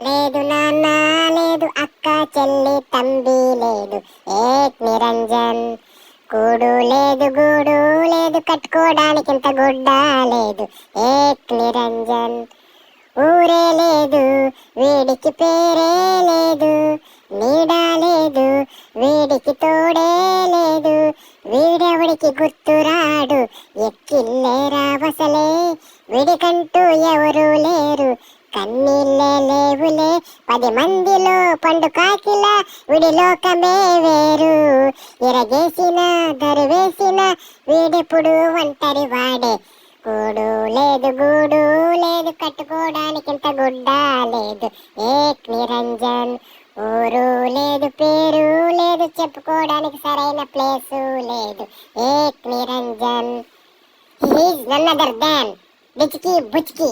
లేదు నాన్న లేదు, అక్క చెల్లి తంబి లేదు, ఏక్ నిరంజన్. కూడు లేదు గూడు లేదు, కట్టుకోవడానికి ఇంత గుడ్డ లేదు, ఏక్ నిరంజన్. ఊరే లేదు వీడికి పేరే లేదు, నీడ లేదు వీడికి తోడే లేదు, వీడెవడికి గుర్తురాడు, ఎక్కిల్లే రావసలే, వీడికంటూ ఎవరు లేరు, కన్నీళ్ళే లేవులే 10 మందిలో పండు కాకిలా, వీడి లోకమే వేరు. ఇరగేసిన దరువేసిన వీడెప్పుడు ఒంటరి వాడే. కూడు లేదు గూడు లేదు, కట్టుకోవడానికి ఇంత గుడ్డ లేదు, ఏక్ నిరంజన్. ఊరు లేదు పేరు లేదు, చెప్పుకోవడానికి సరైన ప్లేసు లేదు, ఏక్ Niranjan. He is none other than డిచ్కి బుచ్కి.